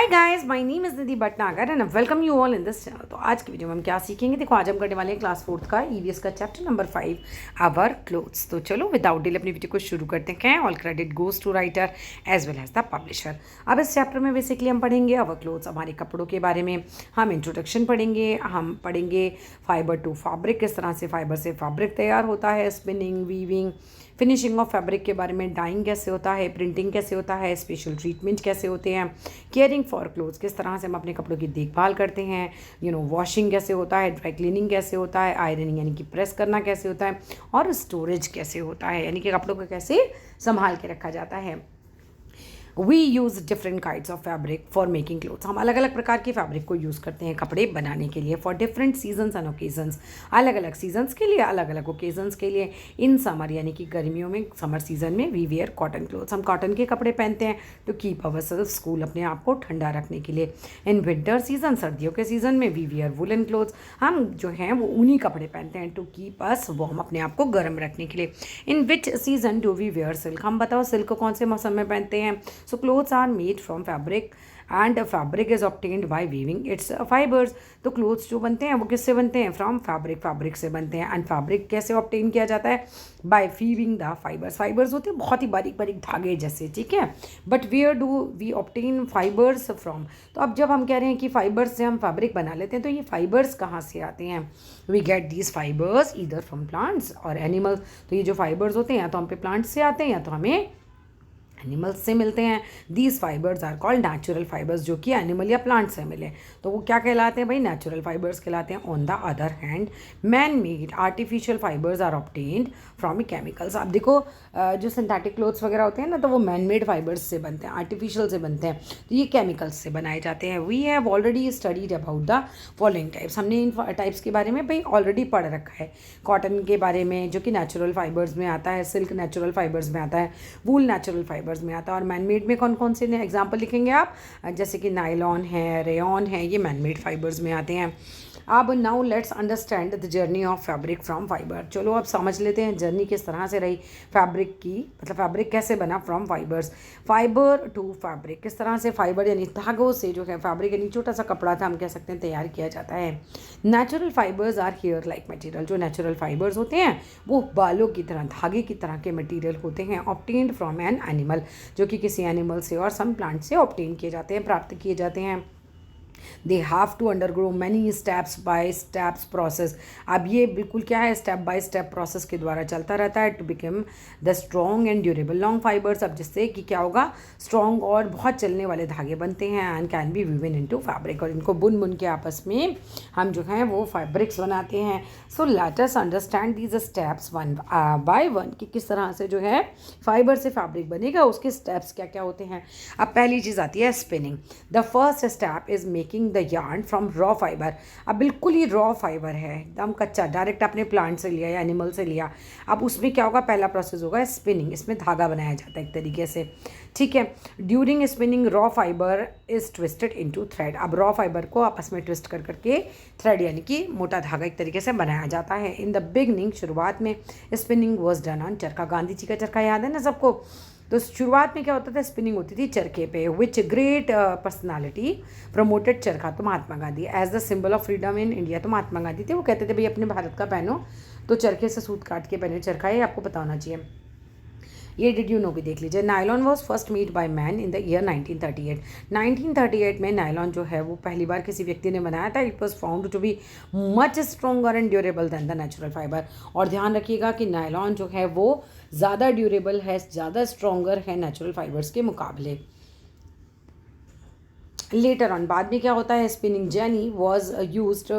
Hi guys, my name is Nidhi Bhatnagar and welcome you all in this channel. तो आज की video में हम क्या सीखेंगे, देखो आज हम करने वाले हैं क्लास 4th का ईवीएस का चैप्टर नंबर 5 आवर क्लोथ्स। तो चलो विदाउट डिले अपनी वीडियो को शुरू करते हैं। All credit goes to writer as well as the publisher. अब इस चैप्टर में बेसिकली हम पढ़ेंगे आवर क्लोथ्स, हमारे कपड़ों के बारे में हम इंट्रोडक्शन पढ़ेंगे। हम पढ़ेंगे फाइबर टू फैब्रिक, किस तरह से फाइबर से फैब्रिक तैयार होता है, spinning, weaving, finishing of fabric के बारे में, डाइंग कैसे होता है, प्रिंटिंग कैसे होता है, स्पेशल ट्रीटमेंट कैसे होते हैं, केयरिंग फॉर क्लोथ्स, किस तरह से हम अपने कपड़ों की देखभाल करते हैं, वॉशिंग कैसे होता है, ड्राई क्लीनिंग कैसे होता है, आयरनिंग यानी कि प्रेस करना कैसे होता है, और स्टोरेज कैसे होता है यानी कि कपड़ों को कैसे संभाल के रखा जाता है। We use different kinds of fabric for making clothes, हम अलग अलग प्रकार के फैब्रिक को यूज़ करते हैं कपड़े बनाने के लिए। For different seasons and occasions, अलग अलग सीजन्स के लिए, अलग अलग ओकेजन्स के लिए। इन समर यानी कि गर्मियों में, समर सीजन में वी वेयर कॉटन क्लोथ्स, हम कॉटन के कपड़े पहनते हैं to keep our self cool, अपने आप को ठंडा रखने के लिए। इन विंटर सीजन, सर्दियों के सीज़न में वी वेयर वुलन क्लोथ्स, हम जो हैं वो ऊनी कपड़े पहनते हैं टू कीप अस वार्म, अपने आप को गर्म रखने के लिए। In which season do we wear silk, हम बताओ सिल्क को कौन से मौसम में पहनते हैं। So clothes are made from fabric and fabric is obtained by weaving its fibres, तो क्लोथ्स जो बनते हैं वो किससे बनते हैं, फ्रॉम फैब्रिक, फैब्रिक से बनते हैं। एंड फैब्रिक कैसे ऑब्टेन किया जाता है, by weaving the fibres, fibres होते हैं बहुत ही बारीक बारीक धागे जैसे, ठीक है। But where do we obtain fibres from, तो अब जब हम कह रहे हैं कि फाइबर्स से हम फैब्रिक बना लेते हैं, तो ये फाइबर्स कहाँ से आते हैं। We get these fibres either from plants और एनिमल्स, तो ये जो फाइबर्स होते हैं या तो हम पे प्लांट्स से आते हैं या तो हमें एनिमल्स से मिलते हैं। These fibres are called natural fibres, जो कि एनिमल या प्लांट से मिले तो वो क्या कहलाते हैं भाई, नेचुरल फाइबर्स कहलाते हैं। On the other hand man made artificial fibres are obtained from chemicals. अब देखो जो सिंथेटिक क्लोथ्स वगैरह होते हैं ना, तो वो मैन मेड फाइबर्स से बनते हैं, आर्टिफिशियल से बनते हैं, तो ये केमिकल्स से बनाए जाते हैं। We have already studied about the following types, हमने इन टाइप्स के बारे में भाई ऑलरेडी पढ़ रखा है। कॉटन के बारे में जो कि नेचुरल फाइबर्स में आता है, सिल्क नेचुरल फाइबर्स में आता है, वूल नेचुरल फाइबर्स में आता है। और मैनमेड में कौन कौन से एग्जाम्पल लिखेंगे आप, जैसे कि नायलॉन है, रेयॉन है, ये मैनमेड फाइबर्स में आते हैं। अब now let's understand the journey of fabric from fibre, चलो अब समझ लेते हैं जर्नी किस तरह से रही फैब्रिक की, मतलब फैब्रिक कैसे बना from fibres, fibre to fabric, किस तरह से फाइबर यानी धागों से जो है फैब्रिक यानी छोटा सा कपड़ा था हम कह सकते हैं तैयार किया जाता है। Natural fibres are hair like material, जो नेचुरल फाइबर्स होते हैं वो बालों की तरह, धागे की तरह के मटेरियल होते हैं। ऑब्टेन्ड फ्रॉम एन एनिमल, जो कि किसी एनिमल से और सम प्लांट से ऑब्टेन किए जाते हैं, प्राप्त किए जाते हैं। They have to undergo many steps by steps process, अब ये बिल्कुल क्या है, स्टेप बाय स्टेप प्रोसेस के द्वारा चलता रहता है to become the strong and durable long fibres, अब जिससे कि क्या होगा, स्ट्रॉन्ग और बहुत चलने वाले धागे बनते हैं। And can be woven into fabric, और इनको बुन बुन के आपस में हम जो हैं वो फैब्रिक्स बनाते हैं। So let us understand these steps one by one, कि किस तरह से जो है फाइबर से फैब्रिक बनेगा, उसके स्टेप्स क्या क्या होते हैं। अब पहली चीज़ आती है spinning. The first step is making the yarn from raw fibre, अब बिल्कुल ही रॉ फाइबर है, एकदम कच्चा, डायरेक्ट आपने प्लांट से लिया या एनिमल से लिया। अब उसमें क्या होगा, पहला प्रोसेस होगा स्पिनिंग, इसमें धागा बनाया जाता है एक तरीके से, ठीक है। During spinning raw fibre is twisted into thread, अब रॉ फाइबर को आपस में ट्विस्ट कर करके थ्रेड यानी कि मोटा धागा एक तरीके से बनाया जाता है। इन द बिगनिंग, शुरुआत में स्पिनिंग वॉज डन ऑन चरखा, गांधी जी का चरखा याद है ना सबको, तो शुरुआत में क्या होता था, स्पिनिंग होती थी चरखे पे। विच ग्रेट पर्सनालिटी प्रमोटेड चरखा, तो Mahatma Gandhi as the symbol of freedom in India, तो महात्मा गांधी थे, वो कहते थे भाई अपने भारत का पहनो तो चरखे से सूत काट के पहने, चरखा ये आपको पता होना चाहिए। ये डिड यू नो भी देख लीजिए। Nylon was first made by man in the year 1938, 1938 में नायलॉन जो है वो पहली बार किसी व्यक्ति ने बनाया था। It was found to be much stronger and durable than the natural fibre, और ध्यान रखिएगा कि नायलॉन जो है वो ज़्यादा ड्यूरेबल है, ज़्यादा स्ट्रॉन्गर है नेचुरल फाइबर्स के मुकाबले। लेटर ऑन, बाद में क्या होता है, spinning jenny was used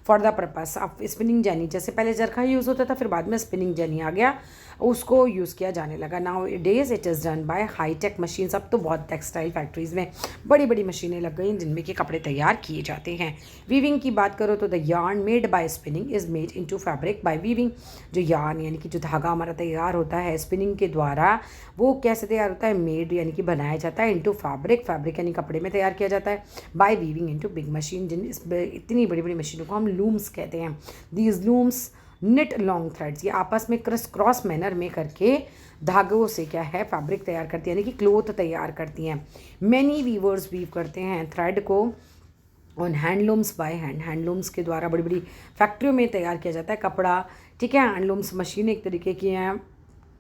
for the purpose, अब स्पिनिंग जेनी, जैसे पहले चरखा यूज़ होता था, फिर बाद में स्पिनिंग जेनी आ गया, उसको यूज़ किया जाने लगा। Nowadays it is done by high tech machine, अब तो बहुत टेक्सटाइल फैक्ट्रीज़ में बड़ी बड़ी मशीनें लग गई जिनमें कि कपड़े तैयार किए जाते हैं। वीविंग की बात करो तो the yarn made by spinning is made into fabric by weaving, जो यार्न यानी कि जो धागा हमारा तैयार होता है स्पिनिंग के द्वारा, वो कैसे तैयार होता है, मेड यानी कि बनाया जाता है, इनटू फैब्रिक, फैब्रिक यानी कपड़े में तैयार किया जाता है, by weaving into big machine, जिन इतनी बड़ी बड़ी मशीनों को हम लूम्स कहते हैं। These looms knit long threads, ये आपस में क्रॉस मैनर में करके धागों से क्या है फैब्रिक तैयार करती है, यानी कि क्लोथ तैयार करती हैं। मैनी वीवर्स वीव करते हैं थ्रेड को on handlooms by hand, handlooms के द्वारा बड़ी बड़ी फैक्ट्रियों में तैयार किया जाता है कपड़ा, ठीक है। हैंडलूम्स मशीन एक तरीके की हैं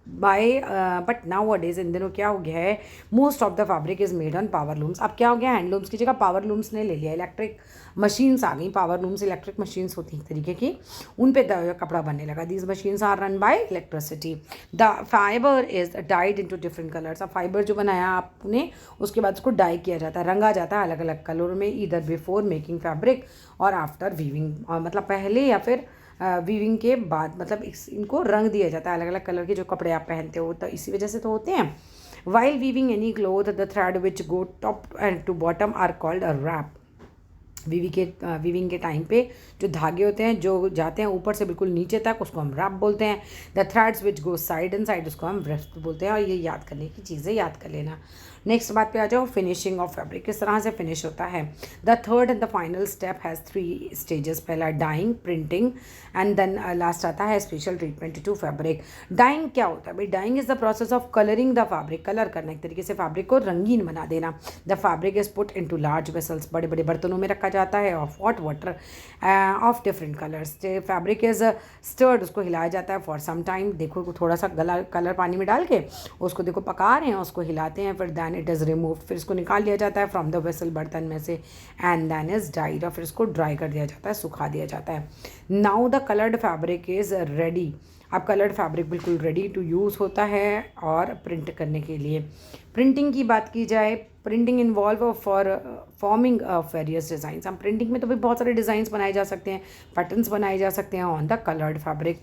बाय, बट नाउ अडेज इन दिनों क्या हो गया है, most of the fabric is made on power looms. अब क्या हो गया, हैंडलूम्स की जगह पावर लूम्स ने ले लिया, इलेक्ट्रिक मशीन्स आ गई। पावर लूम्स इलेक्ट्रिक मशीन्स होती हैं एक तरीके की, उन पे कपड़ा बनने लगा। These machines are run by electricity. The fibre is dyed into different colours. अब फाइबर जो बनाया आपने उसके बाद उसको डाई किया जाता है, रंगा जाता है अलग अलग कलर में, इधर बिफोर मेकिंग फैब्रिक और आफ्टर वीविंग, मतलब पहले या फिर वीविंग के बाद, मतलब इनको रंग दिया जाता है अलग अलग कलर के जो कपड़े आप पहनते हो, तो इसी वजह से तो होते हैं। While weaving any cloth the thread which go top end to bottom are called a warp. वीविंग के टाइम पे जो धागे होते हैं जो जाते हैं ऊपर से बिल्कुल नीचे तक, उसको हम रैप बोलते हैं। The threads which go side and side, उसको हम रेस्ट बोलते हैं। और ये याद करने की चीज़ें याद कर लेना। नेक्स्ट बात पे आ जाओ, फिनिशिंग ऑफ फैब्रिक किस तरह से फिनिश होता है। The third and the final step has 3 stages. पहला dyeing, printing and then last आता है special treatment to fabric. Dyeing क्या होता है भाई, dyeing is the process of colouring the fabric, colour करना, एक तरीके से फैब्रिक को रंगीन बना देना। The fabric is put into large vessels, बड़े बड़े बर्तनों में रखा जाता है, of hot water of different colours. Fabric is stirred, उसको हिलाया जाता है फॉर सम टाइम। देखो थोड़ा सा कलर पानी में डाल के उसको देखो पका रहे हैं, उसको हिलाते हैं, फिर दैन इट इज़ रिमूव, फिर इसको निकाल लिया जाता है फ्रॉम द वेसल, बर्तन में से, एंड दैन इज ड्राइड, और फिर इसको ड्राई कर दिया जाता है, सुखा दिया जाता है। Now the coloured fabric is ready. अब कलर्ड फैब्रिक बिल्कुल रेडी टू यूज़ होता है और प्रिंट करने के लिए। प्रिंटिंग की बात की जाए, printing involve for forming of various designs. हम प्रिंटिंग में तो भी बहुत सारे डिज़ाइंस बनाए जा सकते हैं, पैटर्न्स बनाए जा सकते हैं ऑन द कलर्ड फैब्रिक।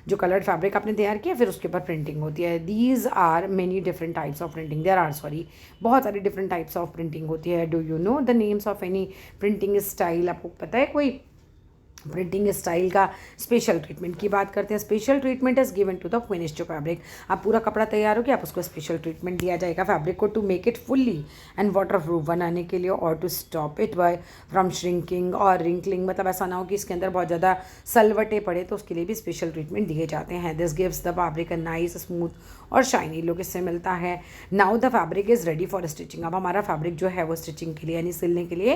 जो कलर्ड फैब्रिक आपने तैयार किया फिर उसके ऊपर प्रिंटिंग होती है। These are many different types of printing, there are बहुत सारी डिफरेंट टाइप्स ऑफ प्रिंटिंग होती है। Do you know the names of any printing style, आपको पता है कोई प्रिंटिंग स्टाइल का? स्पेशल ट्रीटमेंट की बात करते हैं। Special treatment is given to the finished fabric. आप पूरा कपड़ा तैयार हो गया, आप उसको स्पेशल ट्रीटमेंट दिया जाएगा फैब्रिक को, to make it fully and waterproof बनाने के लिए, और to stop it by from shrinking और रिंकलिंग, मतलब ऐसा ना हो कि इसके अंदर बहुत ज़्यादा सलवटे पड़े, तो उसके लिए भी स्पेशल ट्रीटमेंट दिए जाते हैं। This gives the fabric a nice smooth और शाइनी लुक, इससे मिलता है। Now the fabric is ready for stitching. अब हमारा फैब्रिक जो है वो स्टिचिंग के लिए यानी सिलने के लिए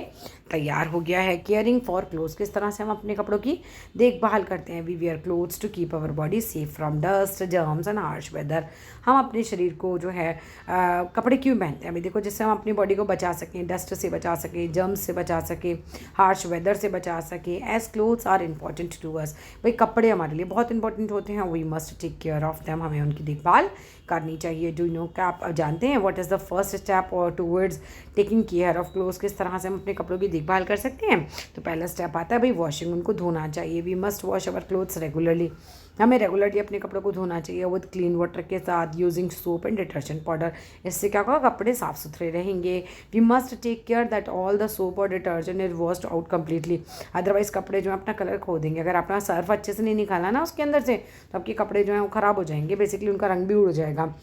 तैयार हो गया है। केयरिंग फॉर क्लोथ्स, किस तरह से हम अपने कपड़ों की देखभाल करते हैं। We wear clothes to keep our body safe from dust, germs and harsh weather. हम अपने शरीर को जो है कपड़े क्यों पहनते हैं अभी देखो, जिससे हम अपनी बॉडी को बचा सकें, डस्ट से बचा सकें, जर्म्स से बचा सकें, हार्श वेदर से बचा सकें। As clothes are important to us, भाई कपड़े हमारे लिए बहुत इंपॉर्टेंट होते हैं। We must take care of them, हमें उनकी देखभाल करनी चाहिए। डू यू नो, क्या आप जानते हैं what is the first step और towards taking care of clothes, किस तरह से हम अपने कपड़ों की देखभाल कर सकते हैं? तो पहला स्टेप आता है भाई वॉशिंग, उनको धोना चाहिए। We must wash our clothes regularly, हमें रेगुलरली अपने कपड़ों को धोना चाहिए विद क्लीन वाटर के साथ, using soap and detergent powder. इससे क्या होगा, कपड़े साफ सुथरे रहेंगे। We must take care that all the soap और detergent is washed out completely, otherwise कपड़े जो है अपना कलर खो देंगे। अगर अपना सर्फ अच्छे से नहीं निकाला ना उसके अंदर से, तो आपके कपड़े जो हैं वो ख़राब हो जाएंगे, बेसिकली उनका रंग भी उड़ जाएगा।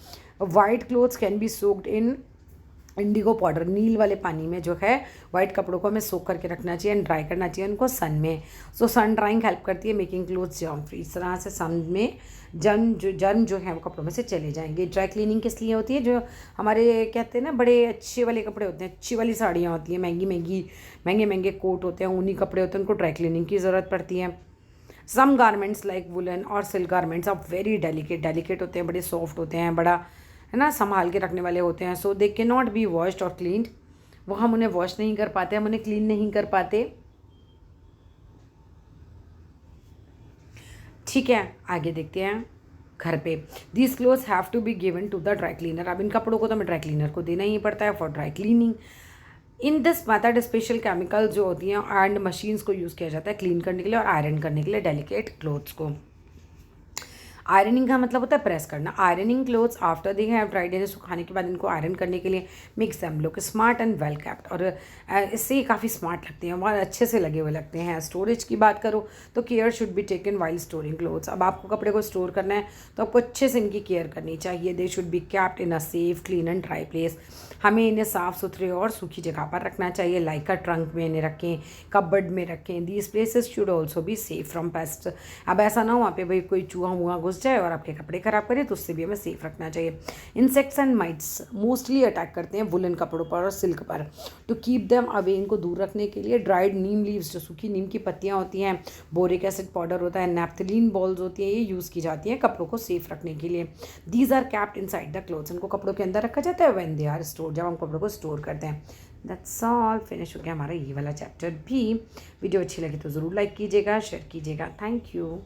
White clothes can be soaked in indigo powder, नील वाले पानी में जो है वाइट कपड़ों को हमें सोक करके रखना चाहिए एंड ड्राई करना चाहिए उनको सन में। सो सन ड्राइंग हेल्प करती है मेकिंग क्लोथ्स जर्म फ्री। इस तरह से सन में जर्म जो है वो कपड़ों में से चले जाएंगे। ड्राई क्लीनिंग किस लिए होती है? जो हमारे कहते हैं ना बड़े अच्छे वाले कपड़े होते हैं, अच्छी वाली साड़ियाँ होती हैं, महंगे महंगे कोट होते हैं, ऊनी कपड़े होते हैं, उनको ड्राई क्लीनिंग की ज़रूरत पड़ती है। सम गारमेंट्स लाइक वुलन और silk garments are very delicate होते हैं, बड़े सॉफ्ट होते हैं, बड़ा है ना संभाल के रखने वाले होते हैं। So they can not be washed और क्लीन्ड, वो हम उन्हें वॉश नहीं कर पाते, हम उन्हें क्लीन नहीं कर पाते। ठीक है, आगे देखते हैं घर पे। These clothes have to be given to the dry cleaner. अब इन कपड़ों को तो हमें ड्राई क्लीनर को देना ही पड़ता है for dry cleaning. In this method special chemical जो होती हैं एंड मशीन्स को यूज़ किया जाता है क्लीन करने के लिए और आयरन करने के लिए डेलिकेट क्लोथ्स को। आयरनिंग का मतलब होता है प्रेस करना। Ironing clothes after they have dried, यानी सुखाने के बाद इनको आयरन करने के लिए makes them look smart and well kept, और इससे ये काफ़ी स्मार्ट लगते हैं, बहुत अच्छे से लगे हुए लगते हैं। स्टोरेज की बात करो तो care should be taken while storing clothes. अब आपको कपड़े को स्टोर करना है तो आपको अच्छे से इनकी केयर करनी चाहिए। They should be kept in a safe clean and dry place. हमें इन्हें साफ़ सुथरे और सूखी जगह पर रखना चाहिए, लाइक अ ट्रंक में इन्हें रखें, कबर्ड में रखें। These places should also be safe from paste. अब ऐसा ना हो वहाँ पे भाई कोई चूहा वूहा घुस जाए और आपके कपड़े ख़राब करे, तो उससे भी हमें सेफ रखना चाहिए। Insects and mites mostly attack करते हैं वुलन कपड़ों पर और सिल्क पर। टू कीप देम अवे, इनको दूर रखने के लिए ड्राइड नीम लीव्स, जो सूखी नीम की पत्तियाँ होती हैं, बोरिक एसिड पाउडर होता है, नैप्थलीन बॉल्स होती हैं, ये यूज़ की जाती हैं कपड़ों को सेफ रखने के लिए। These are kept inside the clothes, इनको कपड़ों के अंदर रखा जाता है व्हेन दे आर स्टोर, जब हम कपड़ों को स्टोर करते हैं। दैट्स ऑल, फिनिश हो गया हमारा ये वाला चैप्टर भी। वीडियो अच्छी लगी तो ज़रूर लाइक कीजिएगा, शेयर कीजिएगा। Thank you.